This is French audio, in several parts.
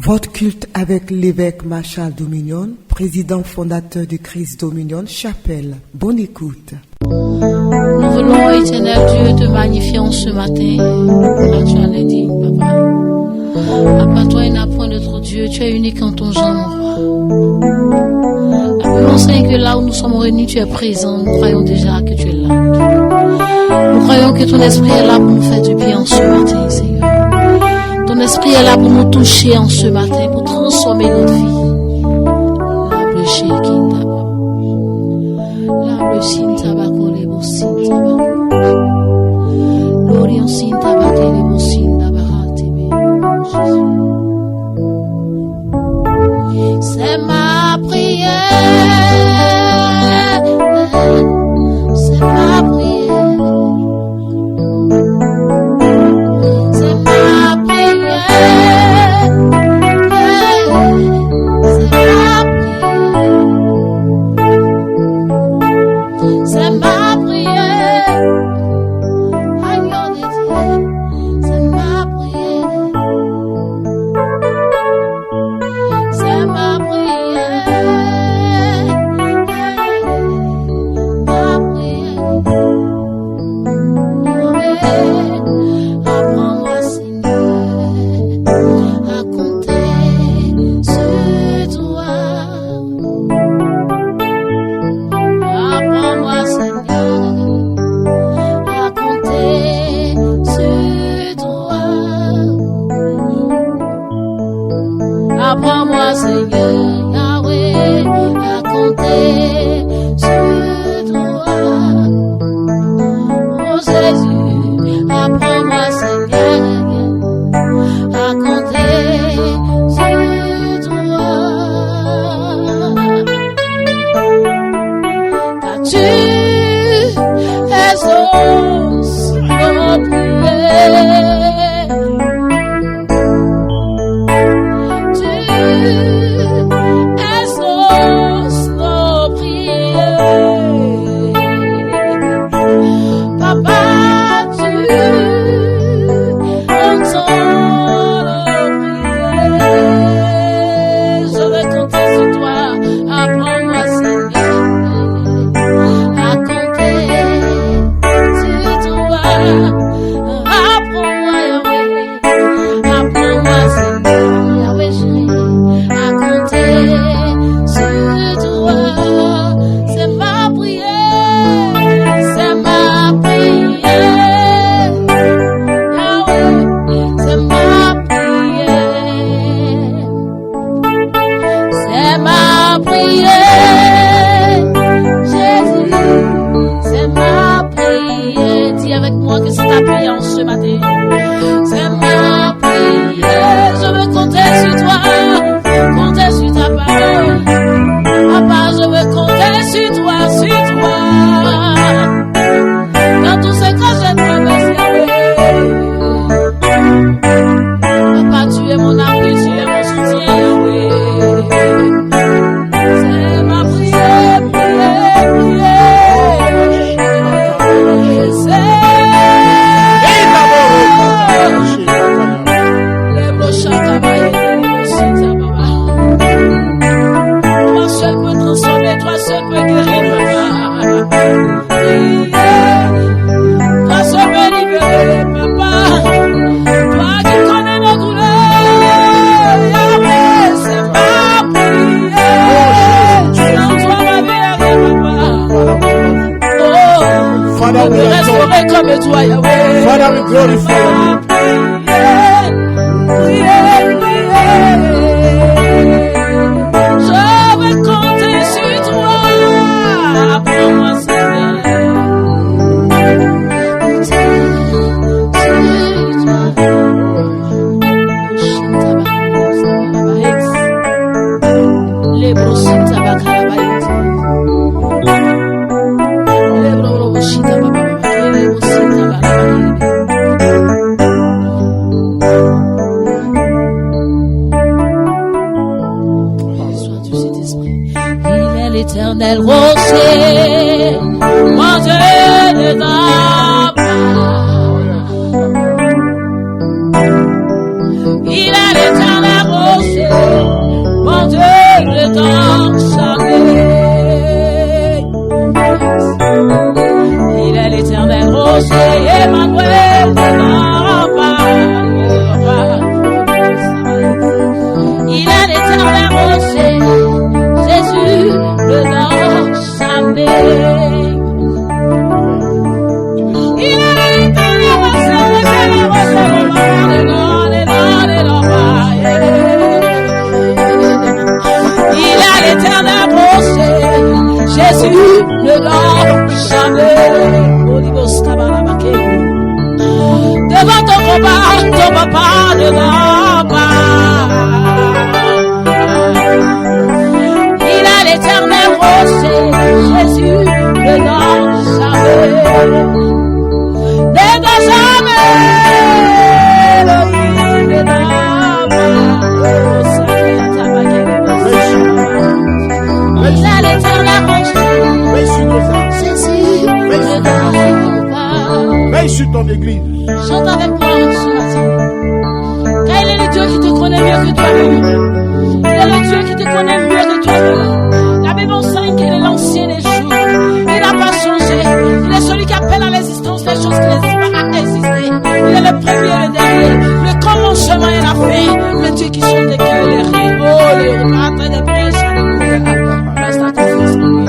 Votre culte avec l'évêque Marshall Dominion, président fondateur du Christ Dominion Chapelle. Bonne écoute. Nous voulons, éternel Dieu, te magnifier en ce matin. Comme tu en as dit, Papa. À part toi, il n'y a point d'autre Dieu. Tu es unique en ton genre. Appelons, Seigneur, que là où nous sommes réunis, tu es présent. Nous croyons déjà que tu es là. Nous croyons que ton esprit est là pour nous faire du bien en ce matin, Seigneur. Ton esprit est là pour nous toucher en ce matin, pour transformer notre vie. L'arbre Shekinah. L'arbre Sintaba, les Sintaba. L'Orient Sintaba, les Sintaba, c'est ma prière. C'est ma prière. Apprends-moi, Seigneur, Yahweh, à compter sur toi. Oh Jésus, apprends-moi, Seigneur, à compter sur toi. Car tu exauces nos prières. Father, we glorify you. L'éternel rocher, manger des arbres. Il est l'éternel rocher. que toi-même. Il est le Dieu qui te connaît mieux que toi-même. La Bible enseigne qu'il est l'ancien des jours. Il n'a pas changé. Il est celui qui appelle à l'existence les choses qui n'existent pas à exister. Il est le premier et le dernier. Le commencement et la fin. Le Dieu qui chante des cœurs et les rires. Oh, les matin des prêches. Alléluia. Reste à confiance en lui.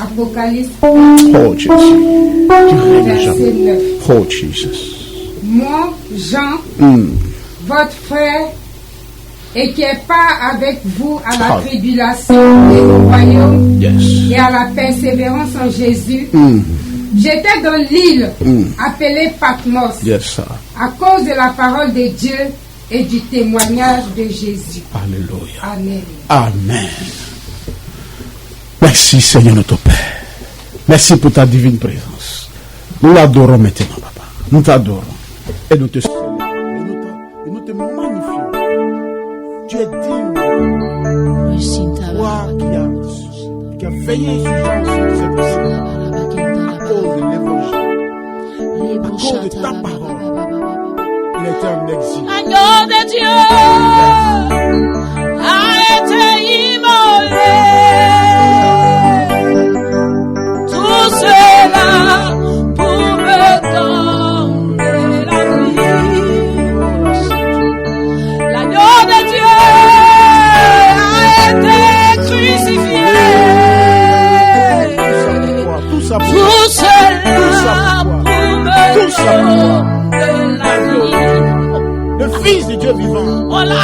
Apocalypse Oh Jésus. verset 9. Oh Jesus. Moi, Jean, votre frère, et qui est part avec vous à la tribulation et au royaume et à la persévérance en Jésus, j'étais dans l'île appelée Patmos à cause de la parole de Dieu et du témoignage de Jésus. Alléluia. Amen. Amen. Merci Seigneur notre Père. Merci pour ta divine présence. Nous l'adorons maintenant, Papa. Nous t'adorons. Et nous te célébrons. Et nous te magnifions. Tu es digne. Toi qui a veillé sur cette personne. À cause de l'évangile. À cause de ta parole. Il était en exil. Agneau de Dieu a été immolé. Tout cela pour me donner la vie. L'agneau de Dieu a été crucifié. Tout ça pour me donner la vie. Le Fils de Dieu vivant, On l'a à la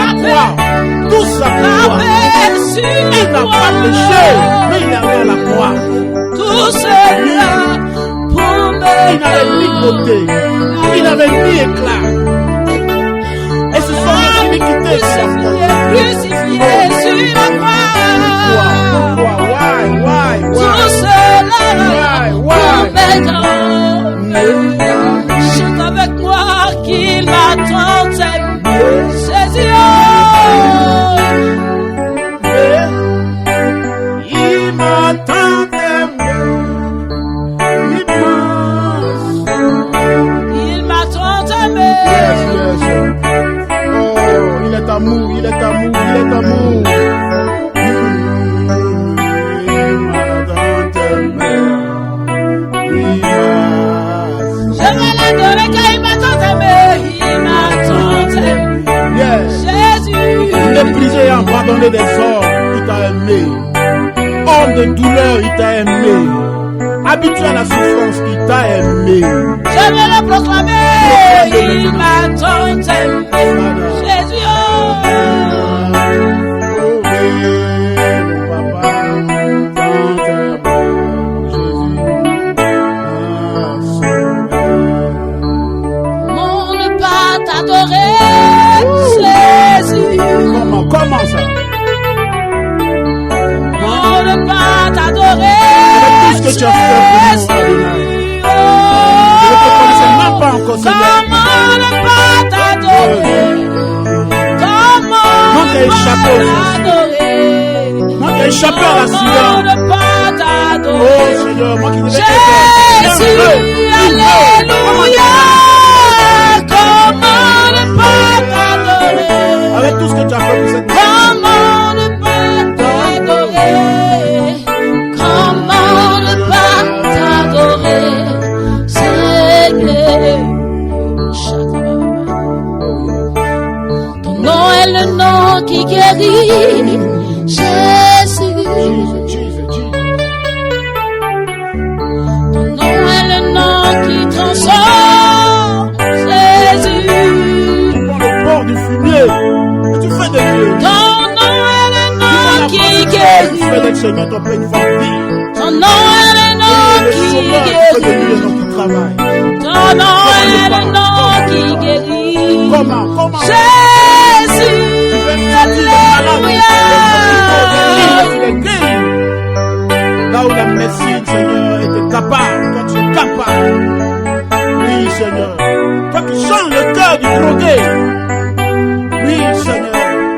frappé, croix, tout ça pour toi. Il n'a pas péché, mais il est allé à la croix. Tout cela pour me Il n'avait ni beauté, il n'avait ni éclat. Et ce sont les iniquités qui sont crucifié sur la croix. Why? Tout cela pour me donner. Chante avec moi qu'il m'a tant aimé. Ses yeux. Il m'a tant aimé, de douleur, il t'a aimé. Habitué à la souffrance, il t'a aimé. Je vais le proclamer. Il m'a tant aimé. Jésus. Comment ça? On ne pas t'adorer. Avec tout ce que tu as fait pour nous, je ne te connaissais même pas encore, Seigneur. Comment ne pas t'adorer? Comment ne pas t'adorer? Moi qui ai échappé à l'accident. Comment ne pas t'adorer? Oh Seigneur, moi qui devais Jésus, alléluia. Comment ne pas t'adorer? Avec tout ce que tu as fait pour cette Comment ne pas t'adorer? Comment ne pas t'adorer? Seigneur. Ton nom est le nom qui guérit. Jésus. Ton nom est le nom qui transforme. Jésus. Tu prends le bord du fumier. Tu fais des lieux. Ton nom est le nom qui guérit. Tu fais des Seigneur, ton plein vampire. Ton nom est le nom qui guérit. Ton nom est le nom qui guérit. Comment? Jésus, alléluia. Là où la médecine, Seigneur, était capable, toi tu es capable. Oui, Seigneur. Toi qui changes le cœur du drogué. Oui, Seigneur.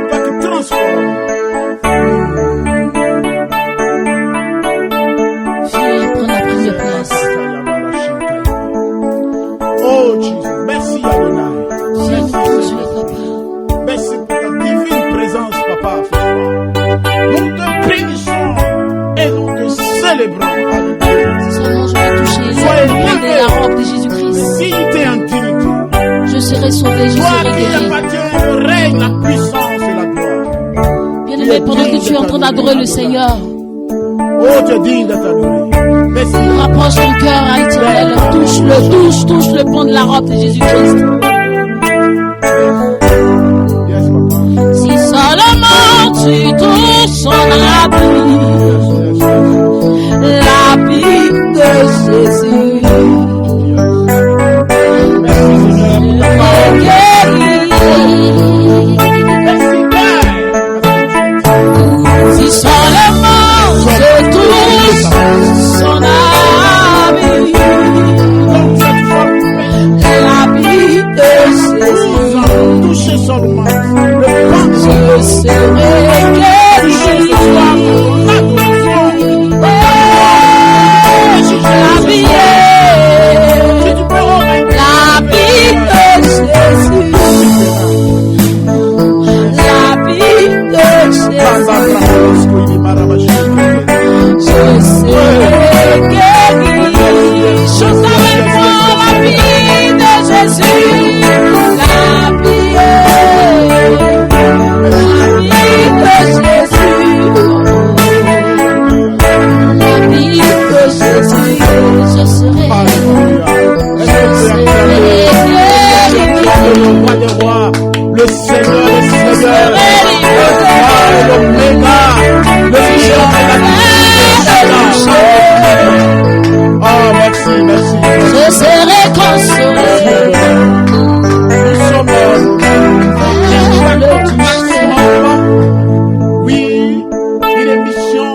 Toi qui transformes. Viens prendre la première place. Oh, Jésus. Merci, Adonai. Viens nous consoler, papa. Merci pour ta divine présence, papa, ce soir. Nous te bénissons et nous te célébrons. Seulement je vais toucher la robe de Jésus-Christ. Dignité en dignité. Je serai sauvé, je Toi serai qui guéri. appartiens au règne, la puissance et la gloire. Bien-aimé, pendant que tu es en train d'adorer le Seigneur, Oh, tu es digne d'être adoré. Merci. rapproche ton cœur à l'Éternel. Touche le pan de la robe de Jésus-Christ. Yes, papa. Si seulement tu touches son habit, l'habit de Jésus, si seulement je touche son habit, l'habit de Jésus, Touchez seulement le je serai guéri. L'habit de Jésus, l'habit de Jésus, je serai guéri. Chante avec moi l'habit de Jésus, l'habit de Jésus, l'habit de Jésus, je serai le roi des rois, le Seigneur des seigneurs, le Alpha et l'Oméga, le géant et la oh, merci. je serai consolé. Nous sommes oui, une émission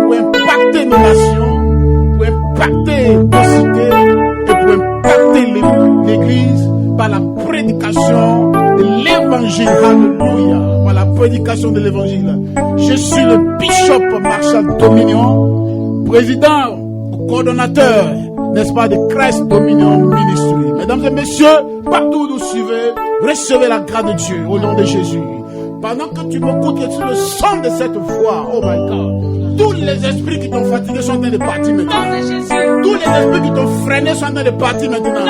pour impacter nos nations, pour impacter nos cités et pour impacter l'Église par la prédication de l'Évangile. Alléluia. Par la prédication de l'Évangile. Je suis le Bishop Marshall Dominion, président, coordonnateur, n'est-ce pas, de Christ Dominion Ministry. Mesdames et messieurs, partout où nous suivez, recevez la grâce de Dieu au nom de Jésus. Pendant que tu m'écoutes, que tu le sens de cette voix, oh my God, tous les esprits qui t'ont fatigué sont en train de partir maintenant. Tous les esprits qui t'ont freiné sont en train de partir maintenant.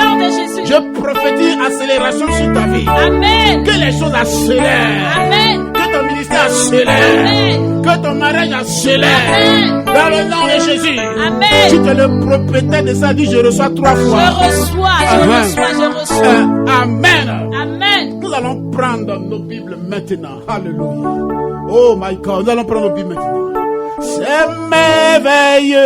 Je prophétise accélération sur ta vie. Amen. Que les choses accélèrent. Amen. Que ton ministère accélère. Que ton mariage accélère. Dans le nom de Jésus. Amen. Si tu es le propriétaire de ça, dis je reçois 3 fois. Je reçois. Amen. Amen. Nous allons prendre nos Bibles maintenant. Alléluia. Oh my God, nous allons prendre nos Bibles maintenant. C'est merveilleux.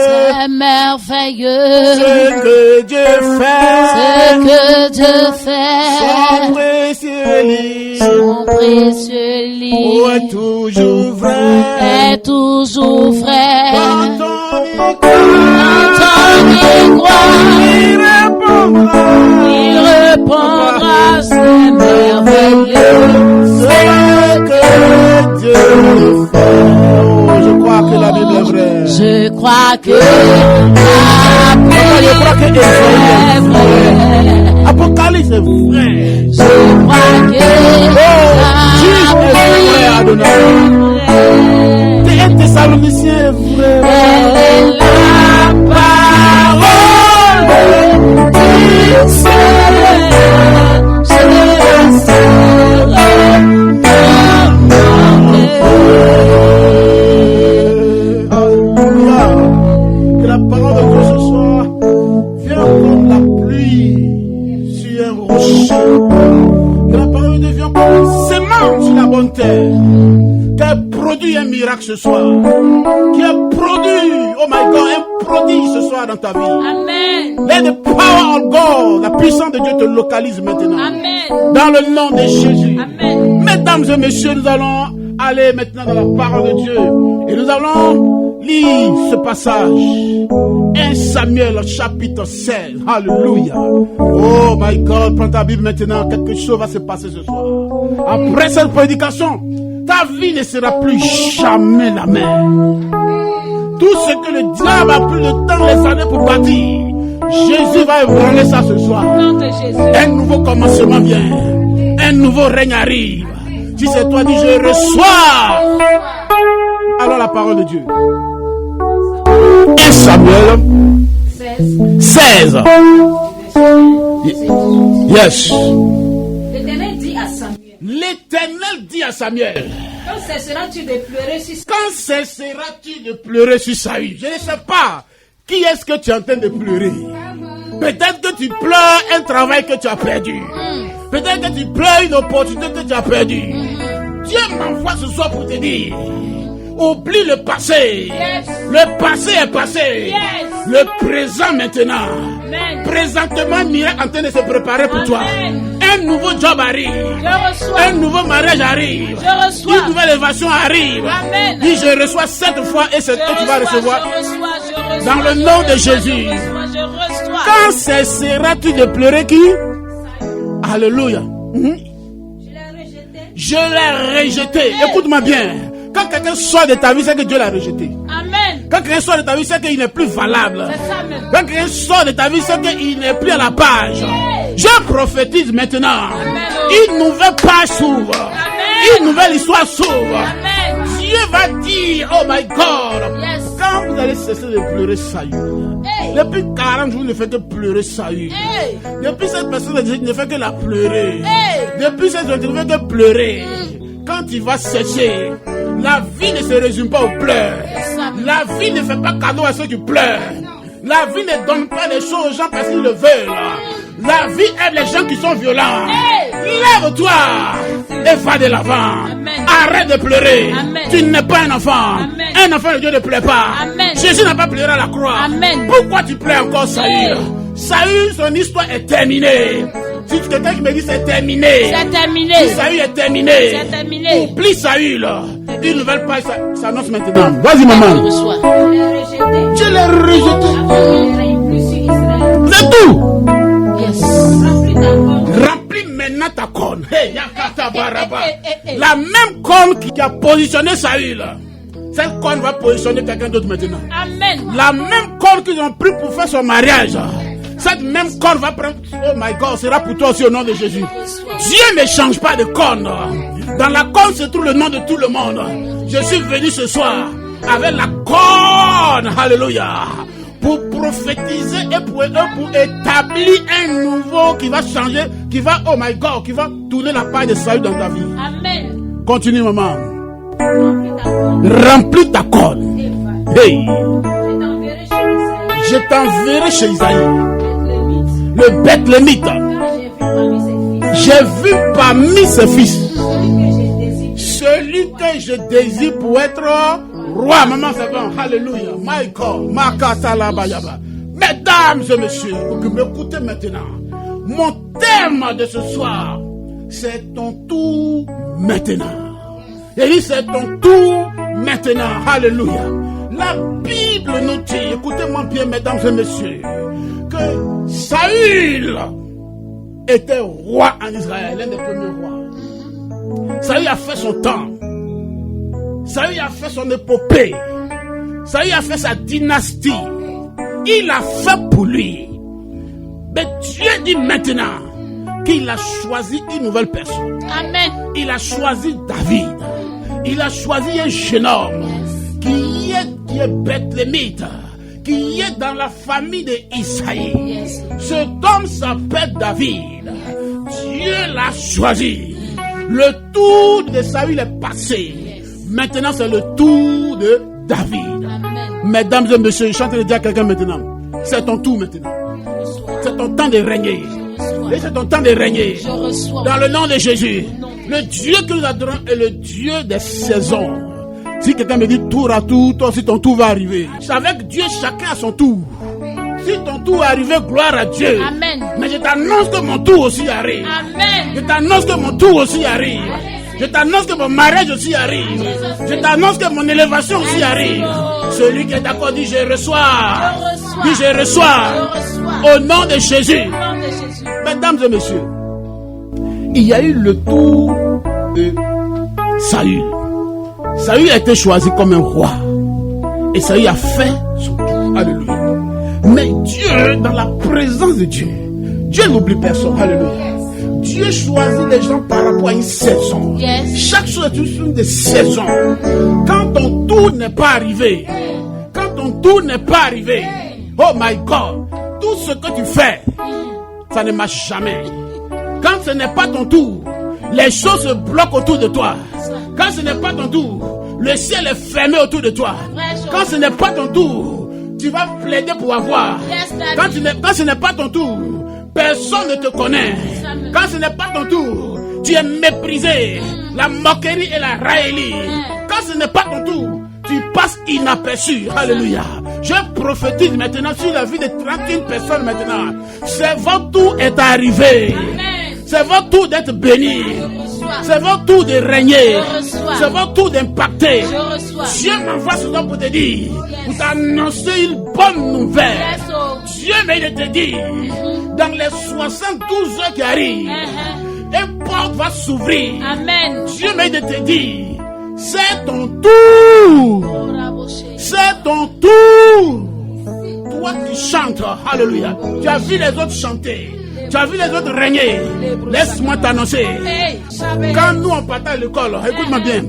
C'est merveilleux. Ce que Dieu fait. Ce que Dieu fait. Son précieux livre. Son précieux livre. Oh, est toujours vrai. Est toujours vrai. Quand on y croit. Quand on y croit. Il répondra. C'est merveilleux. Ce que Dieu fait. Je crois que la Bible est vraie. Je crois que la Bible est vraie. Apocalypse est vrai. Je crois que Jésus est vrai, Adonai. Et Thessaloniciens est vrai. Elle est la parole du Seigneur. Que la parole de Dieu ce soir vienne comme la pluie sur un rocher. Que la parole de Dieu vienne comme une semence sur la bonne terre. Qu'elle produit un miracle ce soir. Qu'elle produit, oh my God, un prodige ce soir dans ta vie. Amen. Let the power of God, la puissance de Dieu te localise maintenant. Amen. Dans le nom de Jésus. Amen. Mesdames et messieurs, nous allons aller maintenant dans la parole de Dieu. Et nous allons lire ce passage. 1 Samuel chapitre 16. Alléluia. Oh my God, prends ta Bible maintenant. Quelque chose va se passer ce soir. Après cette prédication, ta vie ne sera plus jamais la même. Tout ce que le diable a pris le temps, les années pour bâtir, Jésus va ébranler ça ce soir. Un nouveau commencement vient. Un nouveau règne arrive. Si c'est toi, dis je reçois. Alors la parole de Dieu. 1 Samuel 16. Yes. L'Éternel dit à Samuel. L'Éternel dit à Samuel. Quand cesseras-tu de pleurer sur Saül? Quand cesseras-tu de pleurer sur Saül? Je ne sais pas. Qui est-ce que tu es en train de pleurer? Peut-être que tu pleures un travail que tu as perdu. Peut-être que tu pleures une opportunité que tu as perdue. Dieu m'envoie ce soir pour te dire, oublie le passé. Yes. Le passé est passé. Yes. Le présent maintenant. Amen. Présentement, un miracle en train de se préparer pour toi. Un nouveau job arrive. Je reçois. Un nouveau mariage arrive. Je reçois. Une nouvelle évasion arrive. Amen. Dis je reçois 7 fois et tu vas recevoir. Je reçois. Dans le nom de Jésus. Je reçois. Quand cesseras-tu de pleurer qui? Alléluia. Je l'ai rejeté. Écoute-moi bien. Quand quelqu'un sort de ta vie, c'est que Dieu l'a rejeté. Amen. Quand quelqu'un sort de ta vie, c'est qu'il n'est plus valable. C'est ça même. Quand quelqu'un sort de ta vie, c'est qu'il n'est plus à la page. Je prophétise maintenant. Une nouvelle page s'ouvre. Une nouvelle histoire s'ouvre. Amen. Dieu va dire, oh my God, Yes. quand vous allez cesser de pleurer Saül, depuis 40 jours, il ne fait que pleurer Saül. Depuis cette personne, il ne fait que la pleurer. Depuis cette personne, il ne fait que pleurer. Quand il va cesser, la vie ne se résume pas aux pleurs. La vie ne fait pas cadeau à ceux qui pleurent. La vie ne donne pas les choses aux gens parce qu'ils le veulent. La vie aime les gens qui sont violents. Lève-toi et va de l'avant. Arrête de pleurer. Amen. Tu n'es pas un enfant. Amen. Un enfant de Dieu ne pleure pas. Amen. Jésus n'a pas pleuré à la croix. Amen. Pourquoi tu pleures encore Saül? Saül, son histoire est terminée. Si quelqu'un qui me dit c'est terminé. C'est terminé. Si Saül est terminé. C'est terminé. Oublie Saül. Une nouvelle page s'annonce maintenant. Vas-y maman. Je reçois. Je l'ai rejeté. C'est tout. Yes. Remplis maintenant ta corne. Hey, Yakata Baraba. La même corne qui a positionné Saül. Cette corne va positionner quelqu'un d'autre maintenant. Amen. La même corne qu'ils ont pris pour faire son mariage. Cette même corne va prendre. Oh my God, sera pour toi aussi au nom de Jésus. Dieu ne change pas de corne. Dans la corne se trouve le nom de tout le monde. Je suis venu ce soir avec la corne. Alléluia. Pour prophétiser et pour établir un nouveau qui va changer, qui va, oh my God, qui va tourner la paille de Saül dans ta vie. Amen. Continue, maman. Remplis ta corne. Hey. Je t'enverrai chez Isaïe, le Bethlémite. J'ai vu parmi ses fils celui que je désire pour être roi. Maman, c'est bon. Alléluia. My God. Makatalabayaba. Mesdames et messieurs, vous m'écoutez maintenant. Mon thème de ce soir, c'est ton tour maintenant. Et dit, c'est ton tour maintenant. Alléluia. La Bible nous dit, écoutez-moi bien, mesdames et messieurs, que Saül était roi en Israël, l'un des premiers rois. Saül a fait son temps. Saül a fait son épopée. Saül a fait sa dynastie. Il a fait pour lui. Mais Dieu dit maintenant qu'il a choisi une nouvelle personne. Amen. Il a choisi David. Il a choisi un jeune homme qui est Bethlémite, qui est dans la famille d'Isaïe. Cet homme s'appelle David. Dieu l'a choisi. Le tour de Saül est passé. Maintenant, c'est le tour de David. Amen. Mesdames et messieurs, je suis en train de dire à quelqu'un maintenant. C'est ton tour maintenant. C'est ton temps de régner. Et c'est ton temps de régner. Dans le nom de Jésus. Le Dieu que nous adorons est le Dieu des saisons. Si quelqu'un me dit tour à tour, toi aussi ton tour va arriver. Avec Dieu, chacun a son tour. Si ton tour est arrivé, gloire à Dieu. Amen. Mais je t'annonce que mon tour aussi arrive. Amen. Je t'annonce que mon tour aussi arrive. Je t'annonce que mon mariage aussi arrive. Je t'annonce que mon élévation aussi arrive. Celui qui est d'accord dit je reçois. Dit je reçois. Au nom de Jésus. Mesdames et messieurs, il y a eu le tour de Saül. Saül a été choisi comme un roi. Et Saül a fait son tour. Alléluia. Mais Dieu, dans la présence de Dieu, Dieu n'oublie personne. Alléluia. Dieu choisit les gens par rapport à une saison. Chaque chose est une des saisons. Quand ton tour n'est pas arrivé, oh my God, tout ce que tu fais, ça ne marche jamais. Quand ce n'est pas ton tour, les choses se bloquent autour de toi. Quand ce n'est pas ton tour, le ciel est fermé autour de toi. Quand ce n'est pas ton tour, tu vas plaider pour avoir. Quand ce n'est pas ton tour, personne ne te connaît. Quand ce n'est pas ton tour, tu es méprisé. La moquerie et la raillerie. Quand ce n'est pas ton tour, tu passes inaperçu. Alléluia. Je prophétise maintenant sur la vie de 31 personnes maintenant. C'est votre tour est arrivé. C'est votre tour d'être béni. C'est votre tour de régner. C'est votre tour d'impacter. Dieu m'envoie ce temps pour te dire, pour t'annoncer une bonne nouvelle. Dieu m'a dit de te dire, dans les 72 heures qui arrivent, une porte va s'ouvrir. Amen. Dieu m'a dit de te dire, c'est ton tour. C'est ton tour. Toi qui chantes, alléluia. Tu as vu les autres chanter. Tu as vu les autres régner. Laisse-moi t'annoncer. Quand nous on partait à l'école, écoute-moi bien.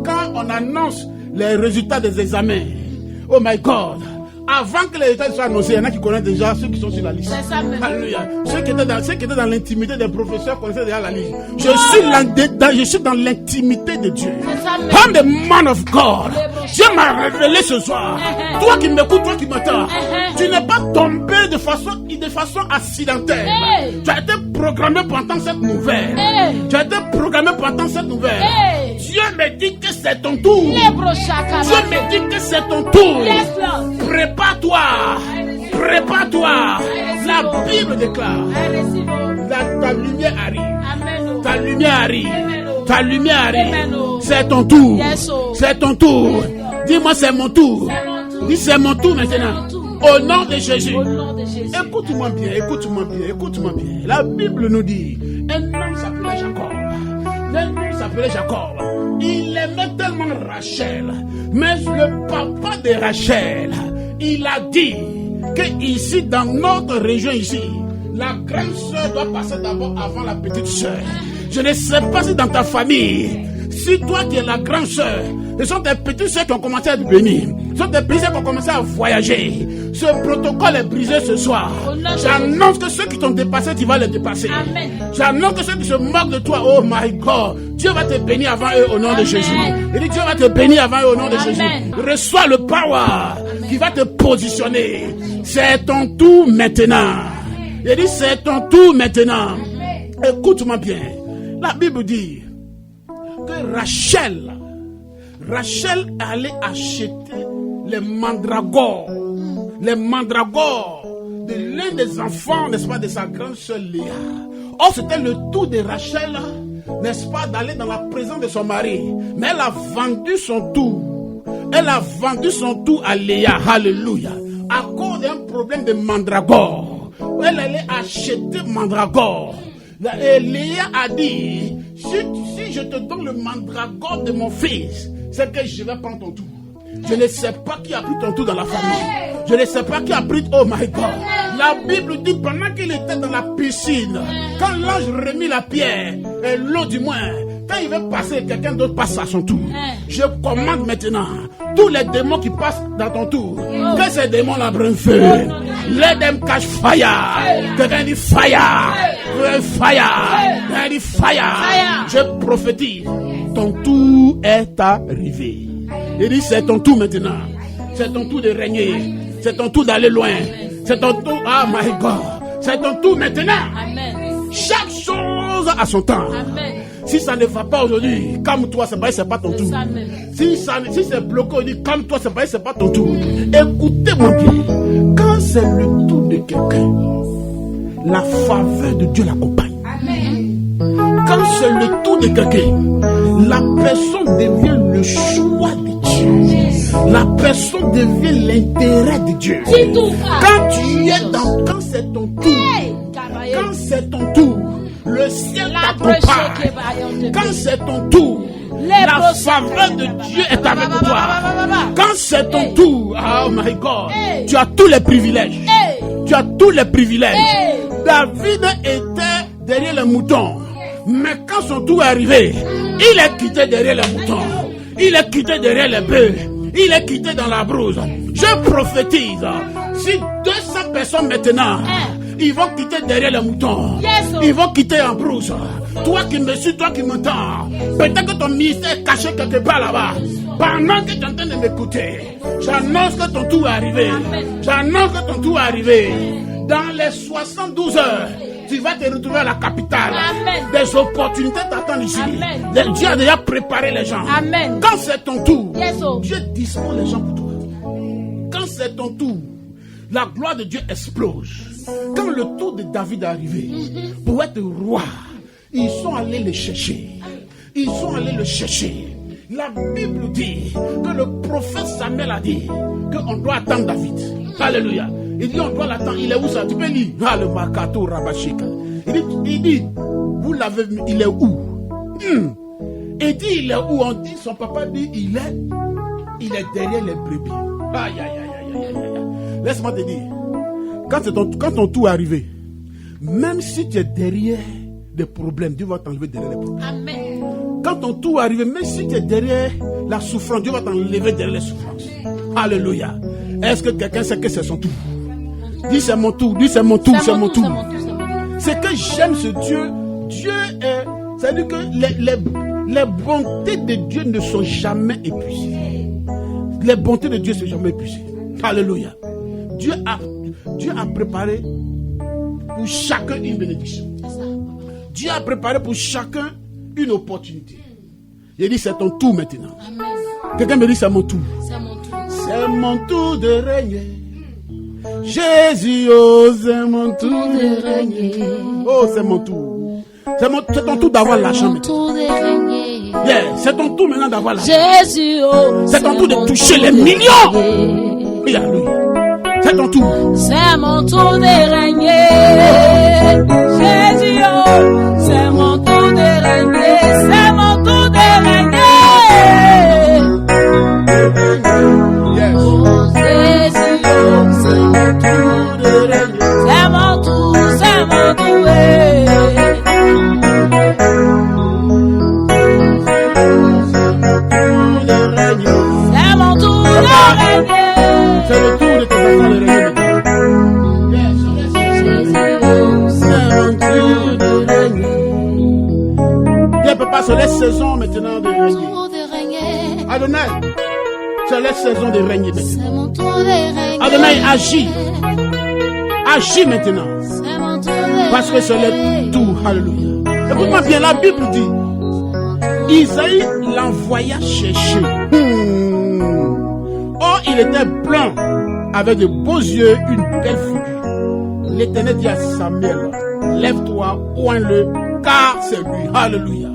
Quand on annonce les résultats des examens, oh my God, avant que les résultats soient annoncés, il y en a qui connaissent déjà ceux qui sont sur la liste. Alléluia. Ceux qui étaient dans l'intimité des professeurs connaissaient déjà la liste. Je suis dans l'intimité de Dieu. I'm the man of God. Dieu m'a révélé ce soir. Toi qui m'écoutes, toi qui m'entends, tu n'es pas tombé de façon accidentelle. Tu as été programmé pour entendre cette nouvelle. Tu as été programmé pour entendre cette nouvelle. Dieu me dit que c'est ton tour. Dieu me dit que c'est ton tour. Prépare-toi. Prépare-toi. La Bible déclare. Ta lumière arrive. Ta lumière arrive. Ta lumière arrive. C'est ton tour. C'est ton tour. Dis-moi c'est mon tour. Dis c'est mon tour maintenant. Au nom de Jésus. Écoute-moi bien, écoute-moi bien, écoute-moi bien. La Bible nous dit, un homme s'appelait Jacob. Il aimait tellement Rachel. Mais le papa de Rachel, il a dit que ici, dans notre région ici, la grande sœur doit passer d'abord avant la petite sœur. Je ne sais pas si dans ta famille, si toi qui es la grande sœur, ce sont tes petites sœurs qui ont commencé à être bénies. sont des prisonniers qui ont commencé à voyager. Ce protocole est brisé ce soir. J'annonce que ceux qui t'ont dépassé, tu vas les dépasser. Amen. J'annonce que ceux qui se moquent de toi, oh my God, Dieu va te bénir avant eux au nom de Jésus. Il dit Dieu va te bénir avant eux au nom de Jésus. Reçois le power qui va te positionner. C'est ton tour maintenant. Il dit c'est ton tour maintenant. Écoute-moi bien. La Bible dit que Rachel allait acheter les mandragores de l'un des enfants, n'est-ce pas, de sa grande sœur Léa. Or, c'était le tour de Rachel, n'est-ce pas, d'aller dans la présence de son mari. Mais elle a vendu son tour. Elle a vendu son tour à Léa. Alléluia. À cause d'un problème de mandragore. Elle allait acheter mandragore. Et Léa a dit, si je te donne le mandragore de mon fils, c'est que je vais prendre ton tour. Je ne sais pas qui a pris ton tour dans la famille. Je ne sais pas qui a pris, oh my God. La Bible dit, pendant qu'il était dans la piscine, quand l'ange remit la pierre, et l'eau du moins, quand il veut passer, quelqu'un d'autre passe à son tour. Je commande maintenant, tous les démons qui passent dans ton tour, que ces démons-là brûlent feu. Let them catch fire. Quelqu'un dit fire. Fire. Quelqu'un dit fire. Je prophétise, ton tour est arrivé. Il dit c'est ton tour maintenant. C'est ton tour de régner. C'est ton tour d'aller loin. C'est ton tour. Oh my God. C'est ton tour maintenant. Amen. Chaque chose a son temps. Amen. Si ça ne va pas aujourd'hui, calme-toi, c'est pas ton tour. Si c'est bloqué, dit calme-toi, c'est pas ton tour. Écoutez-moi bien. Quand c'est le tour de quelqu'un, la faveur de Dieu l'accompagne. Quand c'est le tour de quelqu'un, la personne devient le choix de Dieu. La personne devient l'intérêt de Dieu. Quand tu es dans, quand c'est ton tour, le ciel t'accompagne. Quand c'est ton tour, la faveur de Dieu est avec toi. Quand c'est ton tour, oh my God, tu as tous les privilèges. Tu as tous les privilèges. David était derrière les moutons. Mais quand son tour est arrivé, il est quitté derrière les moutons. Il est quitté derrière les bœufs. Il est quitté dans la brousse. Je prophétise, si 200 personnes maintenant, ils vont quitter derrière les moutons. Ils vont quitter en brousse. Toi qui me suis, toi qui m'entends, peut-être que ton ministère est caché quelque part là-bas. Pendant que tu es en train de m'écouter, j'annonce que ton tour est arrivé. J'annonce que ton tour est arrivé. Dans les 72 heures, tu vas te retrouver à la capitale. Amen. Des opportunités t'attendent ici. Dieu a déjà préparé les gens. Amen. Quand c'est ton tour, Dieu dispose les gens pour toi. Quand c'est ton tour, la gloire de Dieu explose. Quand le tour de David est arrivé, pour être roi, ils sont allés le chercher. Ils sont allés le chercher. La Bible dit que le prophète Samuel a dit qu'on doit attendre David. Alléluia. Il dit on doit l'attendre. Il est où ça? Tu peux lire. Ah, le Makato Rabashika. Il dit, vous l'avez vu, il est où? Il dit il est où? On dit, son papa dit il est derrière les brebis. Aïe, aïe, aïe, aïe, aïe, aïe. Laisse-moi te dire. Quand ton tour est arrivé, même si tu es derrière des problèmes, Dieu va t'enlever derrière les problèmes. Amen. Quand ton tour est arrivé, même si tu es derrière la souffrance, Dieu va t'enlever derrière les souffrances. Alléluia. Est-ce que quelqu'un sait que c'est son tour? Dis c'est mon tour, dis c'est mon tour, c'est mon tour. C'est que j'aime ce Dieu. Dieu est... C'est-à-dire que les bontés de Dieu ne sont jamais épuisées. Les bontés de Dieu ne sont jamais épuisées. Alléluia. Dieu a préparé pour chacun une bénédiction. Dieu a préparé pour chacun une opportunité. Il dit c'est ton tour maintenant. Amen. Quelqu'un me dit c'est mon tour. C'est mon tour. C'est mon tour de régner. Jésus, oh, c'est mon tour de régner. Oh, c'est mon tour. C'est ton tour d'avoir l'argent. Yeah, c'est ton tour maintenant d'avoir l'argent. Jésus, oh, c'est ton tour de toucher les millions. Oui, alléluia. C'est ton tour. C'est mon tour de régner. Jésus, oh, c'est mon tour de régner. C'est mon tour de régner. Yes. Oh, Jésus, oh, c'est mon tour de régner. C'est mon tour, c'est mon tour. C'est mon tour de régner. c'est la saison maintenant de régner. tour de régner. Adonai, c'est la saison de régner C'est maintenant. mon tour de régner. Adonai, agis. Agis maintenant. C'est mon tour de Parce que c'est le tout. Alléluia. Écoute-moi bien, la Bible dit, Isaïe l'envoya chercher. Or, il était blanc, avec de beaux yeux, une belle figure. L'Éternel dit à Samuel, lève-toi, oins-le, car c'est lui. Alléluia.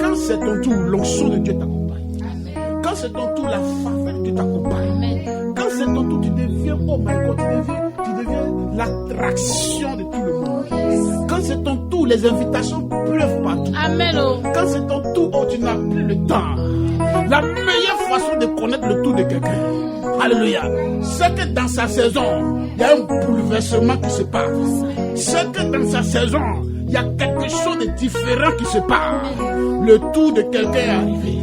Quand c'est ton tour, l'onction de Dieu t'accompagne. Quand c'est ton tour, la faveur de Dieu t'accompagne. Quand c'est ton tour, tu deviens, oh my God, tu deviens l'attraction de tout le monde. Quand c'est ton tour, les invitations pleuvent partout. Amen. Oh. Quand c'est ton tour, oh, tu n'as plus le temps. La meilleure façon de connaître le tour de quelqu'un, alléluia, c'est que dans sa saison, il y a un bouleversement qui se passe. C'est que dans sa saison, il y a quelque chose de différent qui se passe. Le tour de quelqu'un est arrivé.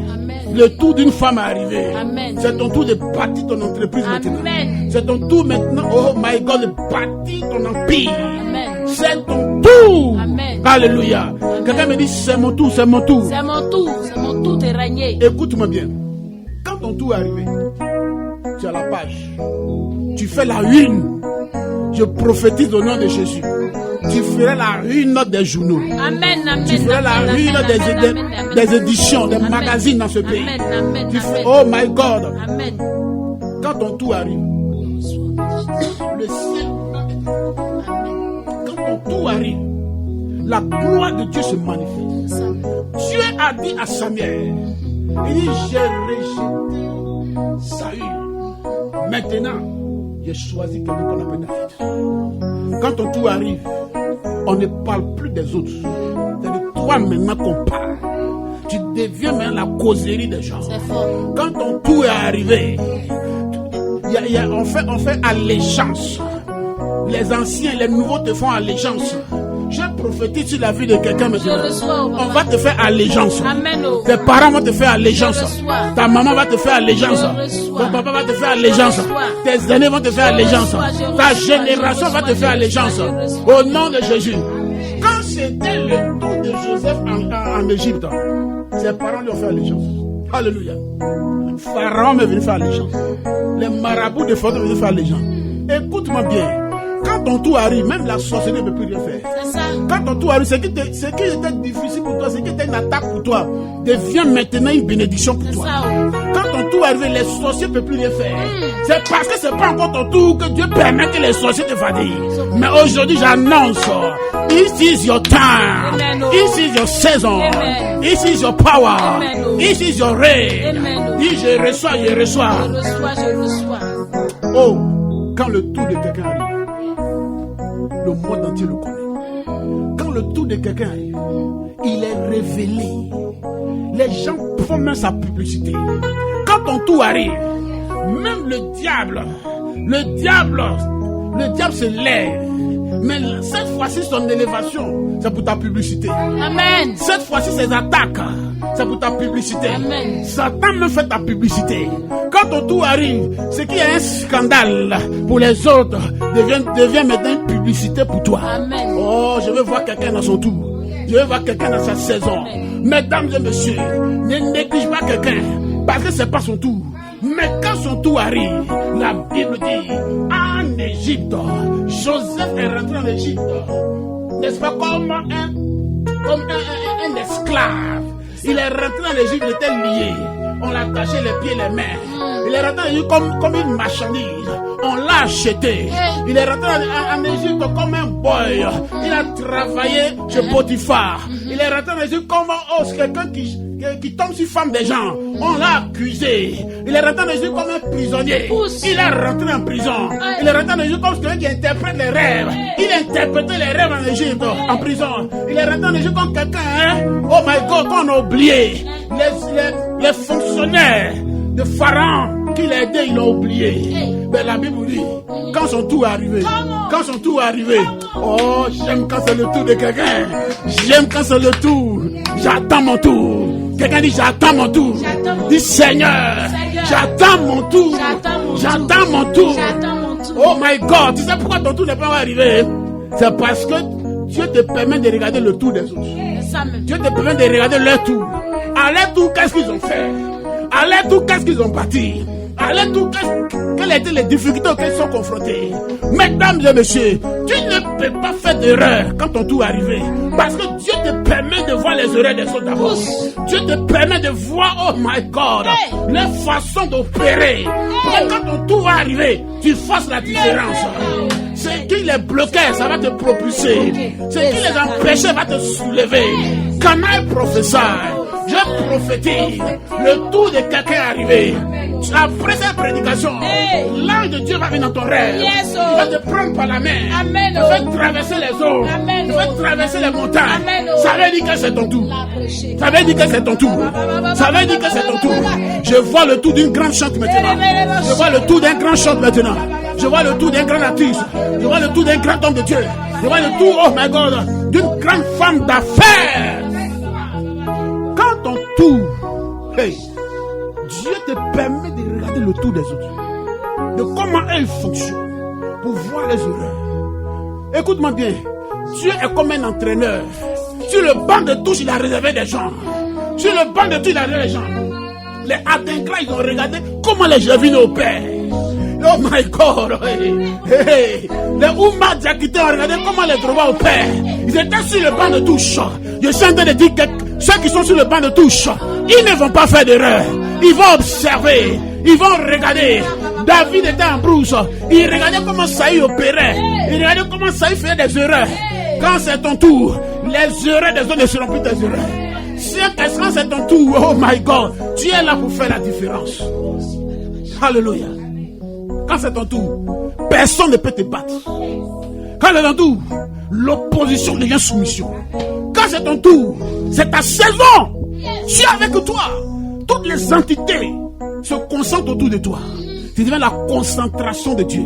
Le tour d'une femme est arrivé. Amen. C'est ton tour de bâtir ton entreprise maintenant. Amen. C'est ton tour maintenant, oh my God, de bâtir ton empire. Amen. C'est ton tour. Amen. Alléluia. Quelqu'un me dit, c'est mon tour, c'est mon tour. C'est mon tour de régner. Écoute-moi bien. Quand ton tour est arrivé, tu as la page. Tu fais la une. Je prophétise au nom de Jésus. Tu feras la une des journaux. Amen, amen. Tu feras la une des éditions, des magazines dans ce pays. Amen, Tu fais, amen. oh my God. Amen. Quand ton tour arrive, le ciel. Quand ton tour arrive, la gloire de Dieu se manifeste. Dieu a dit à Samuel, il dit, j'ai rejeté Saül. Maintenant, j'ai choisi quelqu'un qu'on appelle David. Quand ton tour arrive, on ne parle plus des autres. C'est de toi maintenant qu'on parle. Tu deviens maintenant la causerie des gens. C'est fort. Quand ton tour est arrivé, on fait allégeance. Les anciens et les nouveaux te font allégeance. Je prophétise sur la vie de quelqu'un maintenant. On va te faire allégeance. Amen. Oh. Tes parents vont te faire allégeance. Je reçois. Ta maman va te faire allégeance. Je reçois. Ton papa va te faire allégeance. Je reçois. Tes aînés vont te faire allégeance. reçois, je Ta reçois, génération je va te reçois, faire je allégeance. reçois, je reçois. Au nom de Jésus. Quand c'était le tour de Joseph en Égypte, ses parents lui ont fait allégeance. Alléluia. Pharaon est venu faire allégeance. Les marabouts de Pharaon sont venus faire allégeance. Écoute-moi bien. Quand ton tour arrive, même la sorcellerie ne peut plus rien faire. C'est ça. Quand ton tour arrive, ce qui était difficile pour toi, ce qui était une attaque pour toi, devient maintenant une bénédiction pour C'est toi. ça. Oh. Quand ton tour arrive, les sorciers ne peuvent plus rien faire. C'est parce que ce n'est pas encore ton tour que Dieu permet que les sorciers te fatiguent. Mais aujourd'hui, j'annonce, this is your time. Amen. This is your season. Amen. This is your power. Amen. This is your reign. Amen. Dis, je reçois, je reçois. Je reçois. Oh, quand le tour de quelqu'un arrive, le monde entier le connaît. Quand le tour de quelqu'un arrive, il est révélé. Les gens font même sa publicité. Quand ton tour arrive, même le diable se lève. Mais cette fois-ci, son élévation, c'est pour ta publicité. Amen. Cette fois-ci, ses attaques, c'est pour ta publicité. Amen. Satan me fait ta publicité. Quand ton tour arrive, ce qui est un scandale pour les autres devient maintenant une publicité pour toi. Amen. Oh, je veux voir quelqu'un dans son tour. Je veux voir quelqu'un dans sa saison. Mesdames et messieurs, ne néglige pas quelqu'un parce que c'est pas son tour. Mais quand son tour arrive, la Bible dit, en Égypte, Joseph est rentré en Égypte, n'est-ce pas, comme un esclave. Il est rentré en Égypte, il était lié. On l'a attaché les pieds et les mains. Il est rentré en Égypte comme une marchandise. On l'a acheté. Il est rentré en Égypte comme un boy. Il a travaillé chez Potiphar. Il est rentré en Égypte comme quelqu'un qui tombe sur femme des gens. On l'a accusé. Il est rentré en Égypte comme un prisonnier. Il est rentré en prison. Il est rentré en Égypte comme quelqu'un qui interprète les rêves. Il a interprété les rêves en Égypte, en prison. Il est rentré en Égypte comme quelqu'un, oh my God, qu'on a oublié. Les fonctionnaires de Pharaon qui l'a aidé, ils l'ont oublié. Mais la Bible dit, quand son tour est arrivé, oh, j'aime quand c'est le tour de quelqu'un. J'aime quand c'est le tour. J'attends mon tour. Quelqu'un dit, j'attends mon tour. Dis, Seigneur, j'attends mon tour. J'attends mon tour. Oh my God, tu sais pourquoi ton tour n'est pas arrivé? C'est parce que Dieu te permet de regarder le tour des autres. Dieu te permet de regarder leur tour. À leur tour, qu'est-ce qu'ils ont fait? À leur tour, qu'est-ce qu'ils ont bâti? À leur tour, quelles étaient les difficultés auxquelles ils sont confrontés? Mesdames et messieurs, tu ne peux pas faire d'erreur quand ton tour est arrivé. Parce que Dieu te permet de voir les erreurs des autres d'abord. Dieu te permet de voir, oh my God, les façons d'opérer. Pour que quand ton tour va arriver, tu fasses la différence. Ce qui les bloquait, ça va te propulser. Ce qui les empêchait va te soulever. Can I prophesy? Je prophétise, le tour de quelqu'un est arrivé. Après cette prédication, l'ange de Dieu va venir dans ton rêve. Il va te prendre par la main. Il va traverser les eaux. Il va traverser les montagnes. Ça veut dire que c'est ton tour. Ça veut dire que c'est ton tour. Ça veut dire que c'est ton tour. Je vois le tour d'une grande chante maintenant. Je vois le tour d'un grand chante maintenant. Je vois le tour d'un grand artiste. Je vois le tour d'un grand homme de Dieu. Je vois le tour, oh my God, d'une grande femme d'affaires. Quand ton tour, hey, Dieu te permet de regarder le tour des autres, de comment elles fonctionnent, pour voir les erreurs. Écoute-moi bien, Dieu est comme un entraîneur. Sur le banc de touche, il a réservé des gens. Sur le banc de touche, il a réservé des gens. Les Adinkra, ils ont regardé comment les Jevines opèrent. Oh my God! Hey. Les Oumad Diakité ont regardé comment les Droba opèrent. Ils étaient sur le banc de touche. Je suis en train de dire que ceux qui sont sur le banc de touche, ils ne vont pas faire d'erreur. Ils vont observer. Ils vont regarder. David était en brousse. Il regardait comment Saïd opérait. Il regardait comment Saïd faisait des erreurs. Quand c'est ton tour, les erreurs des autres ne seront plus tes erreurs. Quand c'est ton tour, oh my God, tu es là pour faire la différence. Alléluia. Quand c'est ton tour, personne ne peut te battre. Quand c'est ton tour, l'opposition devient soumission. Quand c'est ton tour, c'est ta saison. Tu es avec toi. Toutes les entités se concentrent autour de toi. Tu deviens la concentration de Dieu.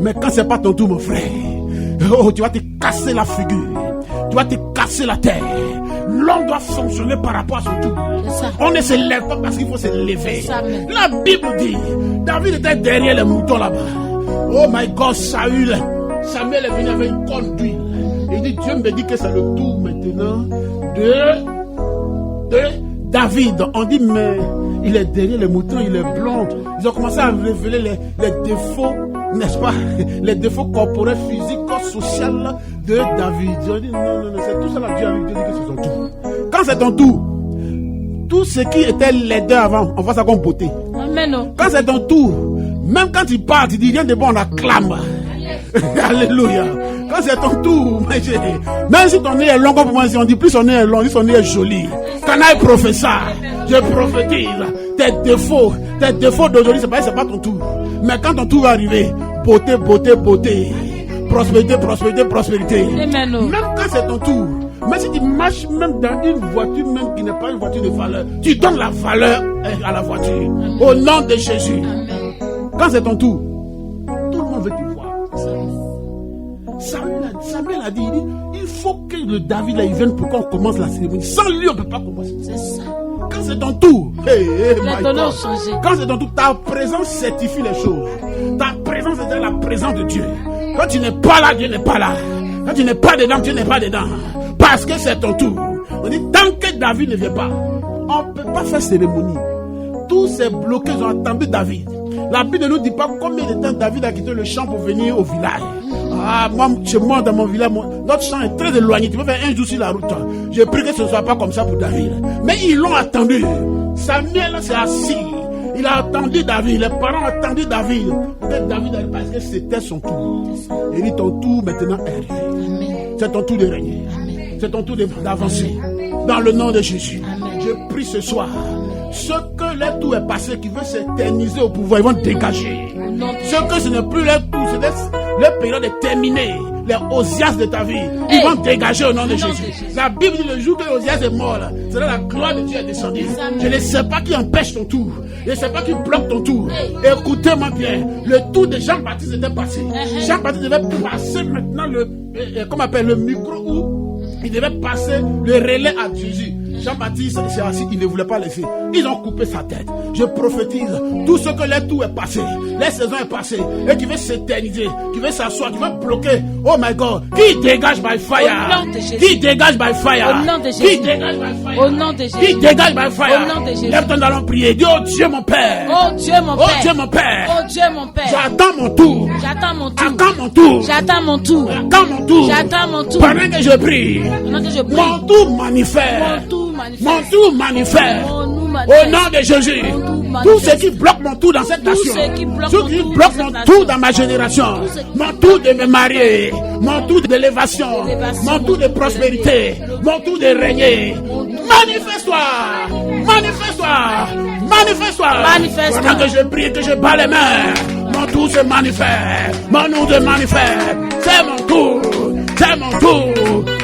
Mais quand c'est pas ton tour, mon frère, oh, tu vas te casser la figure. Tu vas te casser la tête. L'homme doit fonctionner par rapport à son tour. On ne se lève pas parce qu'il faut se lever. La Bible dit, David était derrière les moutons là-bas. Oh my God, Samuel est venu avec une corne d'huile. Il dit, Dieu me dit que c'est le tour maintenant de David. On dit, mais il est derrière les moutons, il est blond. Ils ont commencé à révéler les défauts, n'est-ce pas? Les défauts corporels, physiques, sociaux de David. Ils ont dit, non, c'est tout ça là. Dieu a dit que c'est son tour. Quand c'est ton tour, tout ce qui était laideur avant, on voit ça comme beauté. Amen. Quand c'est ton tour, même quand tu parles, tu dis rien de bon, on acclame. Alléluia. Quand c'est ton tour, même si ton nez est long comme moi, si on dit plus son nez est long, si son nez est joli. Quand I professeur, je prophétise. Tes défauts d'aujourd'hui, c'est pas ton tour. Mais quand ton tour va arriver, beauté. Prospérité. Amen. Même quand c'est ton tour, même si tu marches même dans une voiture même qui n'est pas une voiture de valeur, tu donnes la valeur à la voiture. Amen. Au nom de Jésus. Amen. Quand c'est ton tour, tout le monde veut te voir. Samuel a dit, il faut que le David là, il vienne pour qu'on commence la cérémonie. Sans lui, on ne peut pas commencer. C'est ça. Quand c'est ton tour, quand c'est ton tour, ta présence certifie les choses. Ta présence est la présence de Dieu. Quand tu n'es pas là, Dieu n'est pas là. Quand tu n'es pas dedans, Dieu n'est pas dedans. Parce que c'est ton tour. On dit, tant que David ne vient pas, on ne peut pas faire cérémonie. Tous ces blocages ont attendu David. La Bible ne nous dit pas combien de temps David a quitté le champ pour venir au village. Ah, moi, chez moi, dans mon village, notre champ est très éloigné. Tu peux faire un jour sur la route. J'ai pris que ce ne soit pas comme ça pour David. Mais ils l'ont attendu. Samuel s'est assis. Il a attendu David. Les parents ont attendu David. Peut-être David arrive parce que c'était son tour. Il dit, ton tour maintenant est arrivé. C'est ton tour de régner. C'est ton tour d'avancer. Dans le nom de Jésus. Amen. Je prie ce soir. Ce que leur tour est passé, qui veut s'éterniser au pouvoir, ils vont dégager. Ce que ce n'est plus leur tour, c'est leur période est terminée. Les Osias de ta vie, ils vont dégager au nom de Jésus. La Bible dit le jour que Osias est mort, c'est là la gloire de Dieu est descendue. Je ne sais pas qui empêche ton tour. Je ne sais pas qui bloque ton tour. Écoutez-moi bien. Le tour de Jean-Baptiste était passé. Jean-Baptiste devait passer maintenant le micro où il devait passer le relais à Jésus. Jean-Baptiste s'est assis, il ne voulait pas laisser. Ils ont coupé sa tête. Je prophétise, tout ce que les tout est passé, les saisons est passé, et qui veut s'éterniser, qui veut s'asseoir, qui veut bloquer. Oh my God, qui dégage by fire? Qui dégage by fire? Au nom de Jésus. Qui dégage by fire? Au nom de Jésus. Qui dégage by fire? Au nom de Jésus. Lève-toi, nous allons prier. Dis, oh Dieu mon Père. Oh Dieu mon Oh Père. Dieu mon Père. Oh Dieu mon Père. J'attends mon tour. J'attends mon tour. Attends mon tour. J'attends mon tour. Attends mon tour. J'attends mon tour. Pendant que je prie, Pendant que je prie. mon tour manifeste. Mon tour manifeste. Mon tour manifeste. Mon tour Au manifeste. nom de Jésus. Mon tour Tout manifeste. ce qui bloque mon tour dans cette Tout nation. ce qui bloque Tout mon qui tour bloque dans mon cette tour nation. dans ma génération. Tout ce qui- Mon tour de me marier. Mon tour d'élévation. D'élévation. Mon tour de prospérité. Mon tour de régner. Manifeste-toi. Manifeste-toi. Manifeste-toi. Manifeste-toi. Pendant que je prie, que je bats les mains. Mon tour se manifeste. Mon tour se manifeste. C'est mon tour. C'est mon tour.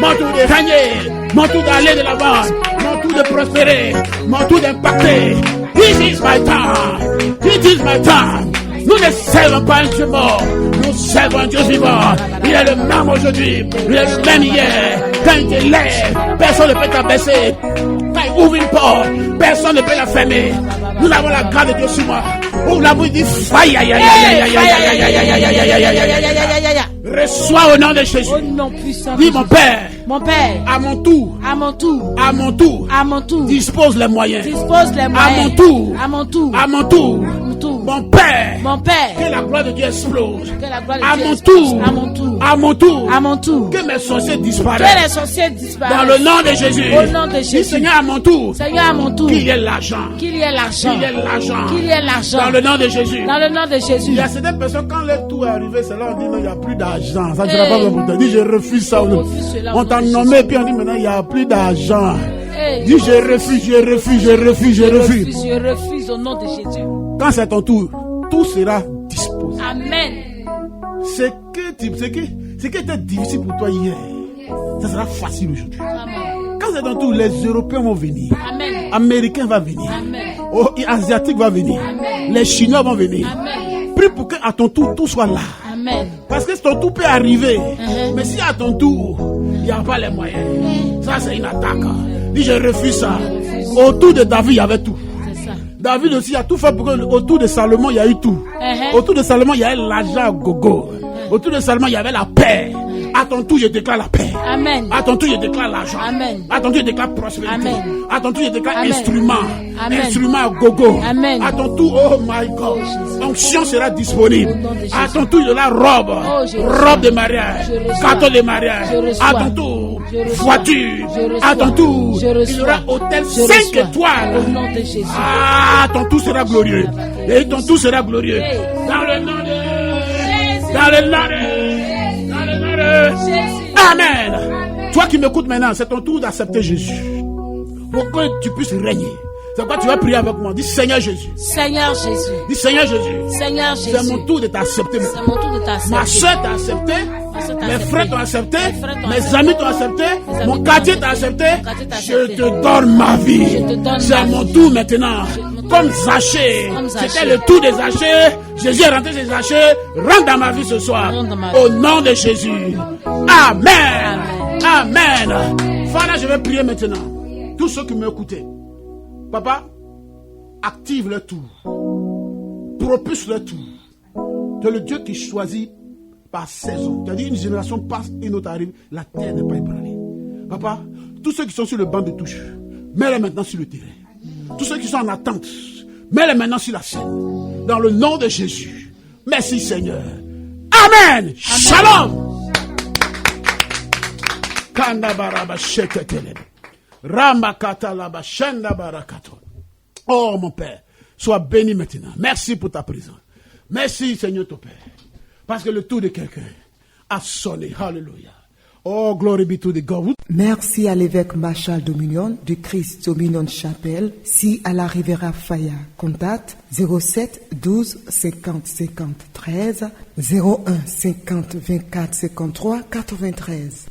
Mon tour de régner. Mon tour d'aller de l'avant. Mon tour de prospérer. Mon tour d'impacter. This is my time. This is my time. Nous ne servons pas un Dieu mort. Nous servons un Dieu vivant. Il est le même aujourd'hui. Il est le même hier. Quand il te lève, personne ne peut t'abaisser. Quand il ouvre une porte, personne ne peut la fermer. Nous avons la grâce de Dieu sur moi. Ouvre la bouche et dis faille. Reçois au nom de Jésus. Au nom puissant. Dis mon Père, Mon Père. à mon tour, À mon tour. à mon tour, À mon tour. dispose les moyens. Dispose les moyens. À mon tour, À mon tour. à mon tour, mon tour. mon Père, Mon Père. que la gloire de Dieu explose. Que la gloire de À Dieu mon explose. tour, À mon tour. à mon tour, À mon tour. que mes sorciers Que disparaissent. les sorciers disparaissent. Dans le nom de Jésus. Au nom de Dis Jésus. Seigneur à mon tour, Seigneur, à mon tour. qu'il y ait l'argent. Qu'il y ait l'argent. Qu'il y ait l'argent. Qu'il y ait l'argent. Dans le nom de Jésus. Dans le nom de Jésus. Il y a certaines personnes, quand leur tour est arrivé, c'est là on dit non, il n'y a plus d'argent. Ça ne Hey. sera pas bon pour toi. Dis je refuse ça. Je refuse cela au On nom t'a de nommé, Jésus. puis on dit maintenant il n'y a plus d'argent. Hey. Dis je refuse, je refuse, je refuse, je refuse. Je refuse au nom de Jésus. Quand c'est ton tour, tout sera disposé. Amen. Ce qui était difficile pour toi hier, ça sera facile aujourd'hui. Amen. Quand c'est ton tour, les Européens vont venir. Amen. Américains vont venir. Amen. Oh, et Asiatiques vont venir. Amen. Les Chinois vont venir. Amen. Prie pour qu'à ton tour, tout soit là. Amen. Parce que ton tour peut arriver. Uh-huh. Mais si à ton tour, il n'y a pas les moyens, ça c'est une attaque. Dis je refuse ça. Autour de David, il y avait tout. C'est ça. David aussi a tout fait pour que autour de Salomon, il y a eu tout. Uh-huh. Autour de Salomon, il y avait l'argent à gogo. Autour de Salomon, il y avait la paix. À ton tour, je déclare la paix. Amen. À ton tour, je déclare l'argent. Amen. À ton tour, je déclare prospérité. Amen. À ton tour, je déclare Amen. instrument. Amen. Instrument à gogo. Amen. À ton tour, oh my God, onction sera disponible. Au nom de Jésus. À ton tour, de la robe. Oh, je reçois. Robe de mariage. Je reçois. Gâteau de mariage. Je reçois. À ton tour, Je reçois. voiture. Je reçois. À ton tour, Je reçois. il y aura hôtel Je 5 reçois. étoiles. Au nom de Jésus. Ah, ton tour sera glorieux. Et ton tour sera glorieux. Dans le nom de... Dans le nom de... Dans le nom de... Amen. Toi qui m'écoutes maintenant, c'est ton tour d'accepter Jésus. Pour que tu puisses régner. C'est pourquoi tu vas prier avec moi. Dis Seigneur Jésus. Seigneur Jésus. Dis Seigneur Jésus. Seigneur Jésus. C'est mon tour de t'accepter. C'est mon tour de t'accepter. Ma soeur t'a accepté. soeur t'a Mes accepté. frères t'ont accepté. Mes frères t'ont Mes accepté. amis t'ont accepté. Mes amis Mon t'ont quartier accepté. t'a accepté. Mon quartier t'a Je accepté. te donne ma vie. Je te donne C'est ma mon vie. tour maintenant. Mon tour. Comme Zachée. Comme Zachée. C'était le tour des Zachée. Jésus est rentré chez Zachée. Rentre dans ma vie ce soir. Rentre dans ma Au vie. nom de Jésus. Amen. Amen. Voilà, je vais prier maintenant. Tous ceux qui m'écoutaient. Papa, active le tour. Propulse le tour. Tu es le Dieu qui choisit par saison. Tu as dit une génération passe, une autre arrive. La terre n'est pas ébranlée. Papa, tous ceux qui sont sur le banc de touche, mets-les maintenant sur le terrain. Tous ceux qui sont en attente, mets-les maintenant sur la scène. Dans le nom de Jésus. Merci Seigneur. Amen. Shalom. Kandabaraba sheketele. Rambakatalaba shendabarakato. Oh mon Père, sois béni maintenant. Merci pour ta présence. Merci Seigneur ton Père. Parce que le tour de quelqu'un a sonné. Hallelujah. Oh, glory be to the God. Merci à l'évêque Marshall Dominion du Christ Dominion Chapelle, si à la Riviera Faya. Contact 07 12 50 50 13 01 50 24 53 93.